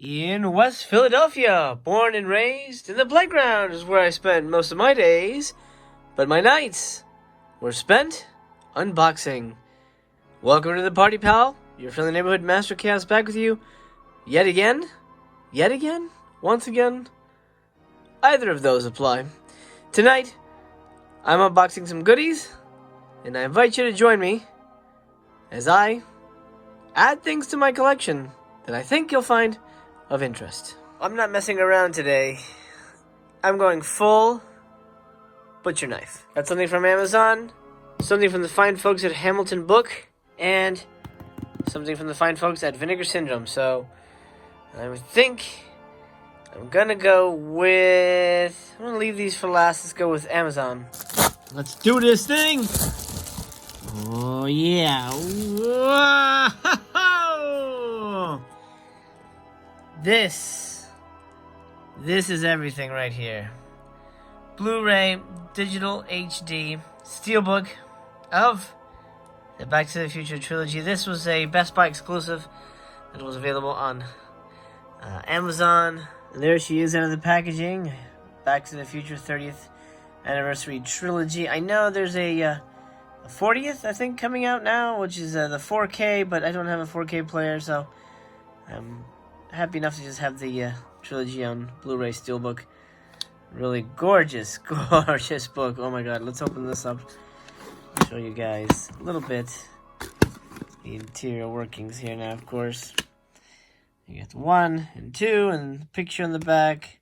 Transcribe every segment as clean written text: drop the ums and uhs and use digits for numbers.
in West Philadelphia. Born and raised in the playground is where I spend most of my days, but my nights were spent unboxing. Welcome to the party, pal. Your friendly neighborhood Master Chaos back with you yet again? Yet again? Once again? Either of those apply. Tonight, I'm unboxing some goodies, and I invite you to join me as I add things to my collection that I think you'll find of interest. I'm not messing around today. I'm going full butcher knife. Got something from Amazon, something from the fine folks at Hamilton Book, and something from the fine folks at Vinegar Syndrome. So I would think I'm gonna go with... I'm gonna leave these for last. Let's go with Amazon. Let's do this thing! Oh yeah! Whoa! This is everything right here. Blu-ray, digital HD, steelbook of the Back to the Future trilogy. This was a Best Buy exclusive that was available on Amazon. And there she is out of the packaging. Back to the Future 30th Anniversary Trilogy. I know there's a 40th, I think, coming out now, which is the 4K, but I don't have a 4K player, so I'm happy enough to just have the trilogy on Blu-ray steelbook. Really gorgeous, gorgeous book. Oh my god, let's open this up. Show you guys a little bit the interior workings here now, of course. You get 1 and 2 and the picture on the back.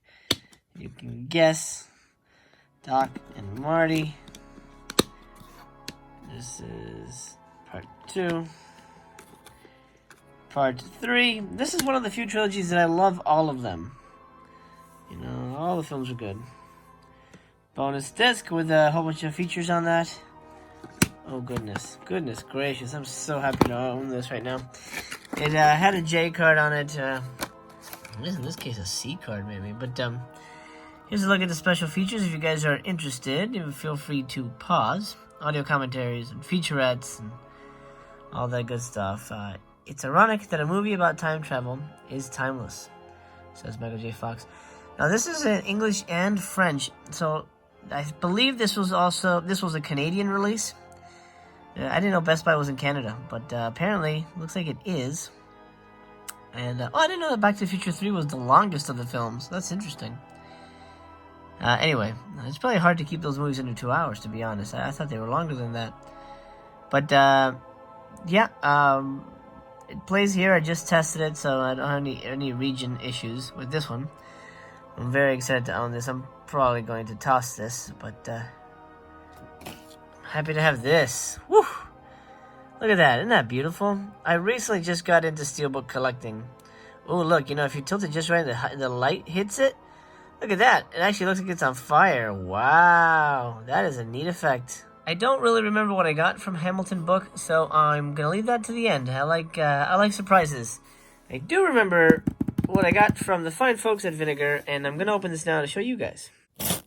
You can guess Doc and Marty. This is part 2. Part 3. This is one of the few trilogies that I love all of them. You know, all the films are good. Bonus disc with a whole bunch of features on that. Oh goodness. Goodness gracious. I'm so happy to own this right now. It had a J card on it. In this case a C card maybe. But here's a look at the special features. If you guys are interested, feel free to pause. Audio commentaries and featurettes and all that good stuff. It's ironic that a movie about time travel is timeless, says Michael J. Fox. Now this is in English and French, so I believe this was a Canadian release. I didn't know Best Buy was in Canada, but apparently looks like it is. And I didn't know that Back to the Future 3 was the longest of the films. That's interesting. Anyway, it's probably hard to keep those movies under 2 hours, to be honest. I thought they were longer than that. But, it plays here. I just tested it, so I don't have any region issues with this one. I'm very excited to own this. I'm probably going to toss this, but, happy to have this. Woo! Look at that. Isn't that beautiful? I recently just got into steelbook collecting. Oh, look, if you tilt it just right and the light hits it, look at that. It actually looks like it's on fire. Wow. That is a neat effect. I don't really remember what I got from Hamilton Book, so I'm going to leave that to the end. I like surprises. I do remember what I got from the fine folks at Vinegar, and I'm going to open this now to show you guys. I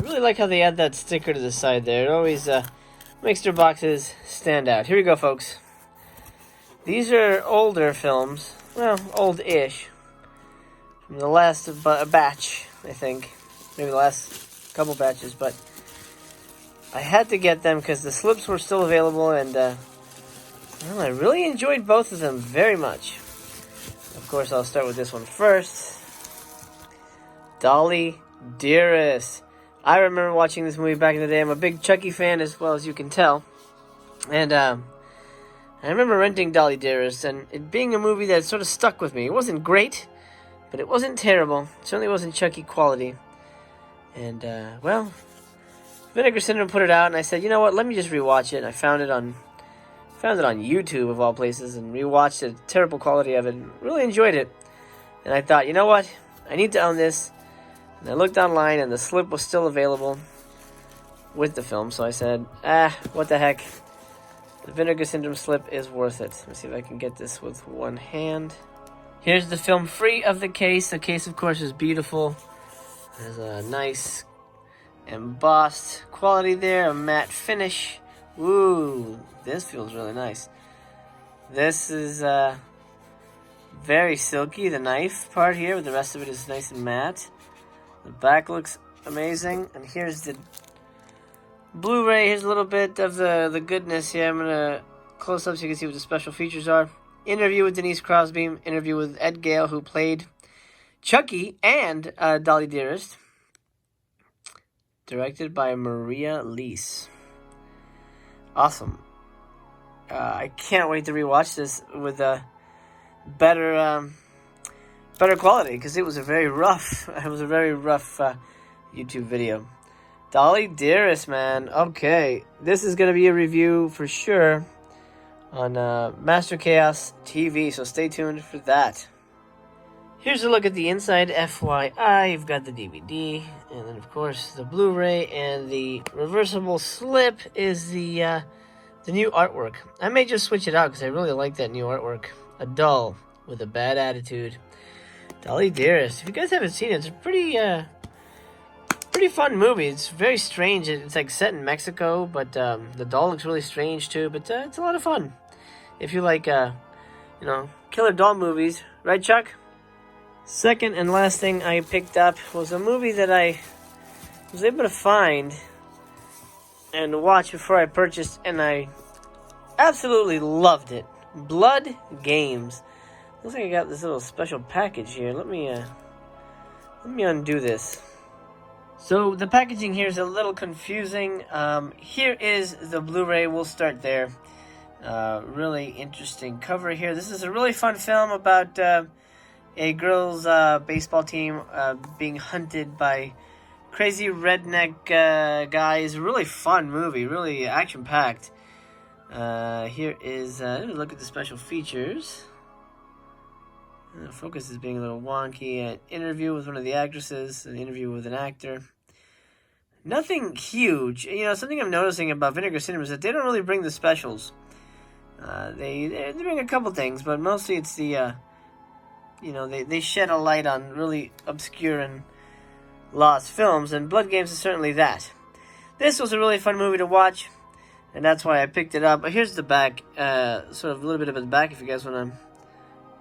really like how they add that sticker to the side there. It always makes their boxes stand out. Here we go, folks. These are older films. Well, old-ish. From the last batch, I think. Maybe the last couple batches, but I had to get them because the slips were still available, and I really enjoyed both of them very much. Of course, I'll start with this one first. Dolly Dearest. I remember watching this movie back in the day. I'm a big Chucky fan, as well as you can tell. And I remember renting Dolly Dearest, and it being a movie that sort of stuck with me. It wasn't great, but it wasn't terrible. It certainly wasn't Chucky quality. And, Vinegar Syndrome put it out, and I said, you know what, let me just rewatch it. And I found it on YouTube, of all places, and rewatched the terrible quality of it, and really enjoyed it. And I thought, you know what, I need to own this. And I looked online, and the slip was still available with the film, so I said, what the heck. The Vinegar Syndrome slip is worth it. Let me see if I can get this with one hand. Here's the film free of the case. The case, of course, is beautiful. There's a nice embossed quality there, a matte finish. Ooh, this feels really nice. This is Very silky, the knife part here, but the rest of it is nice and matte. The back looks amazing. And here's the Blu-ray. Here's a little bit of the goodness here. I'm going to close up so you can see what the special features are. Interview with Denise Crosby. Interview with Ed Gale, who played Chucky and Dolly Dearest. Directed by Maria Leese. Awesome. I can't wait to rewatch this with better quality, because it was a very rough YouTube video. Dolly Dearest, man. Okay, this is gonna be a review for sure on Master Chaos TV, so stay tuned for that. Here's a look at the inside. FYI, you've got the DVD, and then of course the Blu-ray, and the reversible slip is the new artwork. I may just switch it out because I really like that new artwork. A doll with a bad attitude. Dolly Dearest. If you guys haven't seen it, it's a pretty fun movie. It's very strange. It's like set in Mexico, but the doll looks really strange too. But it's a lot of fun. If you like, killer doll movies, right, Chuck? Second and last thing I picked up was a movie that I was able to find and watch before I purchased, and I absolutely loved it. Blood Games. Looks like I got this little special package here. Let me undo this. So the packaging here is a little confusing. Here is the Blu-ray. We'll start there. Really interesting cover here. This is a really fun film about a girls' baseball team being hunted by crazy redneck guys. Really fun movie. Really action-packed. Here is look at the special features. The focus is being a little wonky. An interview with one of the actresses. An interview with an actor. Nothing huge. Something I'm noticing about Vinegar Cinema is that they don't really bring the specials. They bring a couple things, but mostly it's the they shed a light on really obscure and lost films, and Blood Games is certainly that. This was a really fun movie to watch, and that's why I picked it up. But here's the back, sort of a little bit of the back. If you guys want to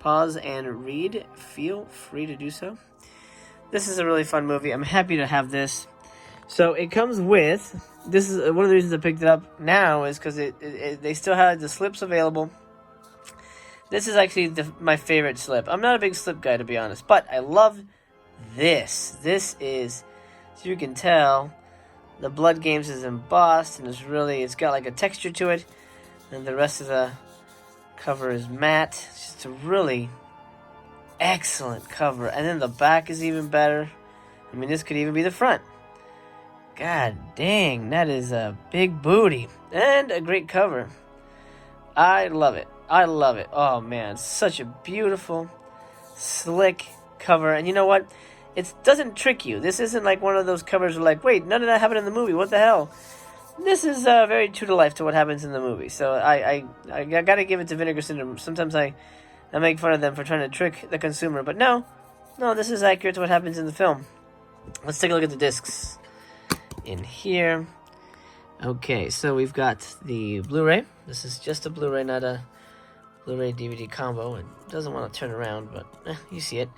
pause and read, feel free to do so. This is a really fun movie. I'm happy to have this. So it comes with, this is one of the reasons I picked it up now is because they still have the slips available. This is actually my favorite slip. I'm not a big slip guy, to be honest, but I love this. This is, as you can tell, the Blood Games is embossed, and it's got like a texture to it, and the rest of the cover is matte. It's just a really excellent cover, and then the back is even better. I mean, this could even be the front. God dang, that is a big booty and a great cover. I love it. Oh man, such a beautiful, slick cover. And you know what? It doesn't trick you. This isn't like one of those covers where like, wait, none of that happened in the movie. What the hell? This is very true to life to what happens in the movie. So I gotta give it to Vinegar Syndrome. Sometimes I make fun of them for trying to trick the consumer. But no, this is accurate to what happens in the film. Let's take a look at the discs in here. Okay, so we've got the Blu-ray. This is just a Blu-ray, not a Blu-ray DVD combo. It doesn't want to turn around, but you see it.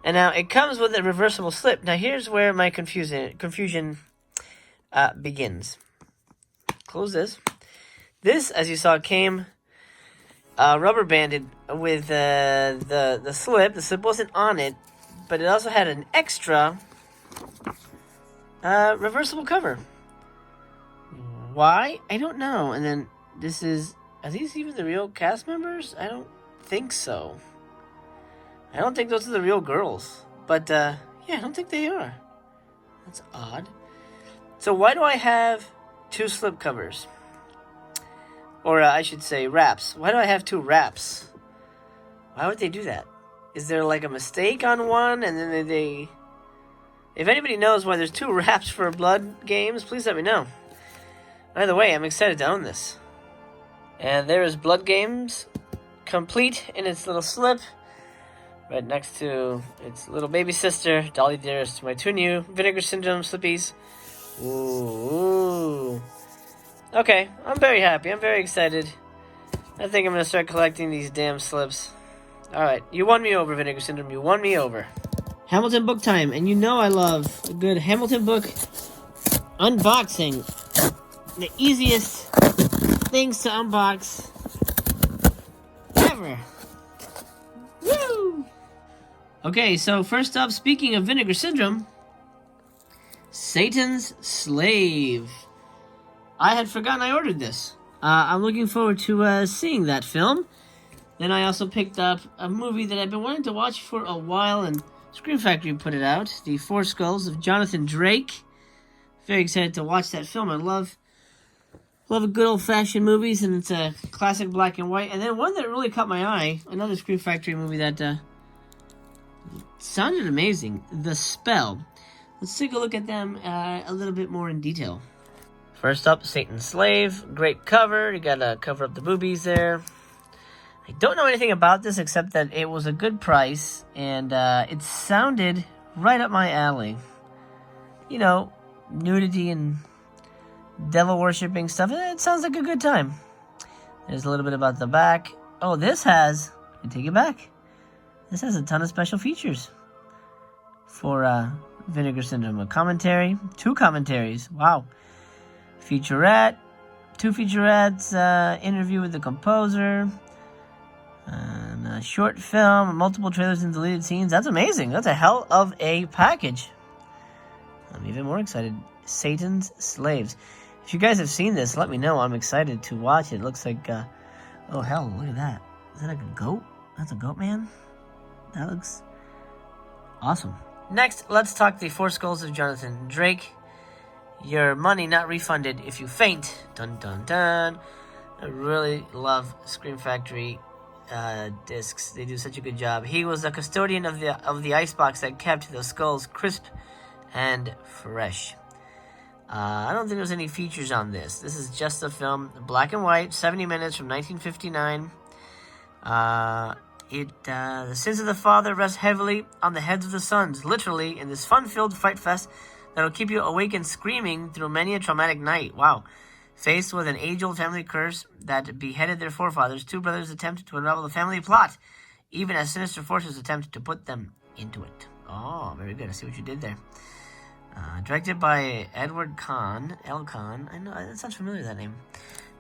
And now it comes with a reversible slip. Now here's where my confusion begins. Close this. This, as you saw, came rubber banded with the slip. The slip wasn't on it, but it also had an extra reversible cover. Why? I don't know. And then this is, are these even the real cast members? I don't think so. I don't think those are the real girls. But, yeah, I don't think they are. That's odd. So why do I have two slip covers? Or I should say wraps. Why do I have two wraps? Why would they do that? Is there like a mistake on one and then they... If anybody knows why there's two wraps for Blood Games, please let me know. Either way, I'm excited to own this. And there is Blood Games, complete in its little slip, right next to its little baby sister, Dolly Dearest, my two new Vinegar Syndrome slippies. Ooh. Okay, I'm very happy. I'm very excited. I think I'm going to start collecting these damn slips. Alright, you won me over, Vinegar Syndrome. You won me over. Hamilton book time. And you know I love a good Hamilton book unboxing. The easiest things to unbox ever. Woo! Okay, so first up, speaking of Vinegar Syndrome, Satan's Slave. I had forgotten I ordered this. I'm looking forward to seeing that film. Then I also picked up a movie that I've been wanting to watch for a while, and Scream Factory put it out, The Four Skulls of Jonathan Drake. Very excited to watch that film. I love good old-fashioned movies, and it's a classic black and white. And then one that really caught my eye, another Scream Factory movie that sounded amazing, The Spell. Let's take a look at them a little bit more in detail. First up, Satan's Slave. Great cover. You gotta cover up the boobies there. I don't know anything about this except that it was a good price, and it sounded right up my alley. You know, nudity and devil-worshipping stuff. It sounds like a good time. There's a little bit about the back. Oh, I take it back. This has a ton of special features for Vinegar Syndrome. A commentary, 2 commentaries. Wow. Featurette, 2 featurettes, interview with the composer, and a short film, multiple trailers and deleted scenes. That's amazing. That's a hell of a package. I'm even more excited. Satan's Slaves. If you guys have seen this, let me know. I'm excited to watch it. It looks like, oh hell, look at that. Is that like a goat? That's a goat man? That looks awesome. Next, let's talk The Four Skulls of Jonathan Drake. Your money not refunded if you faint. Dun dun dun. I really love Scream Factory discs. They do such a good job. He was the custodian of the icebox that kept the skulls crisp and fresh. I don't think there's any features on this. This is just a film, black and white, 70 minutes from 1959. The sins of the father rest heavily on the heads of the sons, literally, in this fun-filled fight fest that'll keep you awake and screaming through many a traumatic night. Wow. Faced with an age-old family curse that beheaded their forefathers, 2 brothers attempted to unravel the family plot, even as sinister forces attempted to put them into it. Oh, very good. I see what you did there. Directed by Edward Kahn. L. Kahn. I know, that sounds familiar, that name.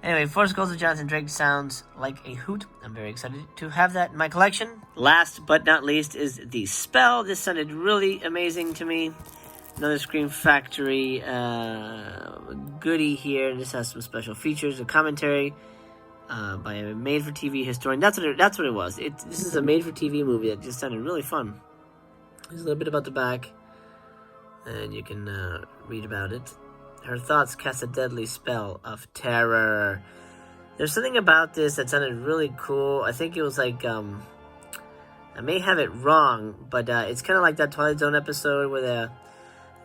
Anyway, Four Skulls of Jonathan Drake sounds like a hoot. I'm very excited to have that in my collection. Last but not least is The Spell. This sounded really amazing to me. Another Scream Factory goodie here. This has some special features. A commentary by a made-for-TV historian. That's what it was. This is a made-for-TV movie that just sounded really fun. There's a little bit about the back, and you can read about it. Her thoughts cast a deadly spell of terror. There's something about this that sounded really cool. I think it was like, I may have it wrong, but it's kind of like that Twilight Zone episode where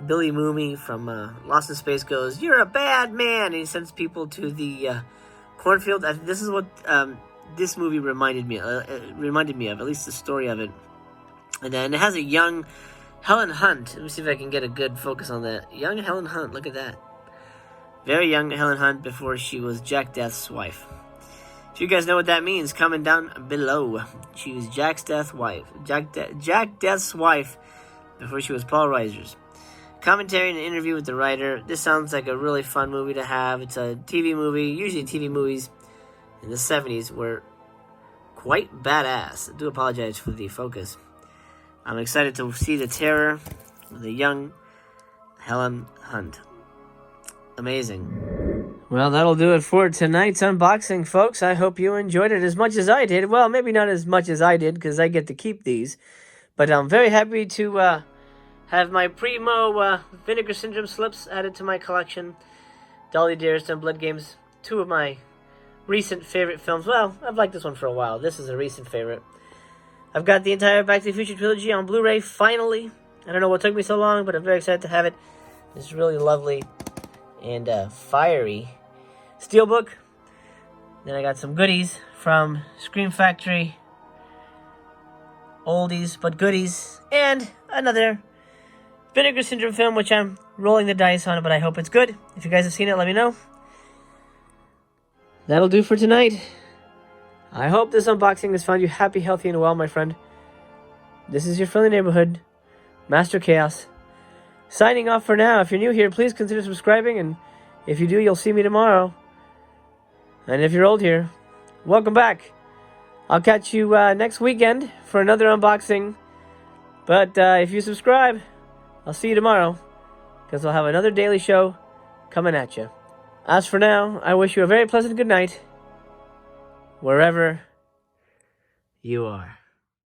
Billy Mooney from Lost in Space goes, "You're a bad man," and he sends people to the cornfield. This is what this movie reminded me of, at least the story of it. And then it has a young Helen Hunt. Let me see if I can get a good focus on that. Young Helen Hunt, look at that. Very young Helen Hunt before she was Jack Death's wife. If you guys know what that means, comment down below. She was Jack Death's wife. Jack Death's wife before she was Paul Reiser's. Commentary and an interview with the writer. This sounds like a really fun movie to have. It's a TV movie. Usually TV movies in the 70s were quite badass. I do apologize for the focus. I'm excited to see the terror with the young Helen Hunt. Amazing. Well, that'll do it for tonight's unboxing, folks. I hope you enjoyed it as much as I did. Well, maybe not as much as I did, because I get to keep these. But I'm very happy to have my Primo Vinegar Syndrome slips added to my collection. Dolly Dearest and Blood Games, 2 of my recent favorite films. Well, I've liked this one for a while. This is a recent favorite. I've got the entire Back to the Future trilogy on Blu-ray, finally. I don't know what took me so long, but I'm very excited to have it. It's really lovely and fiery steelbook. Then I got some goodies from Scream Factory. Oldies, but goodies. And another Vinegar Syndrome film, which I'm rolling the dice on, but I hope it's good. If you guys have seen it, let me know. That'll do for tonight. I hope this unboxing has found you happy, healthy, and well, my friend. This is your friendly neighborhood, Master Chaos. Signing off for now. If you're new here, please consider subscribing, and if you do, you'll see me tomorrow. And if you're old here, welcome back. I'll catch you next weekend for another unboxing. But if you subscribe, I'll see you tomorrow, because I'll have another daily show coming at you. As for now, I wish you a very pleasant good night, wherever you are.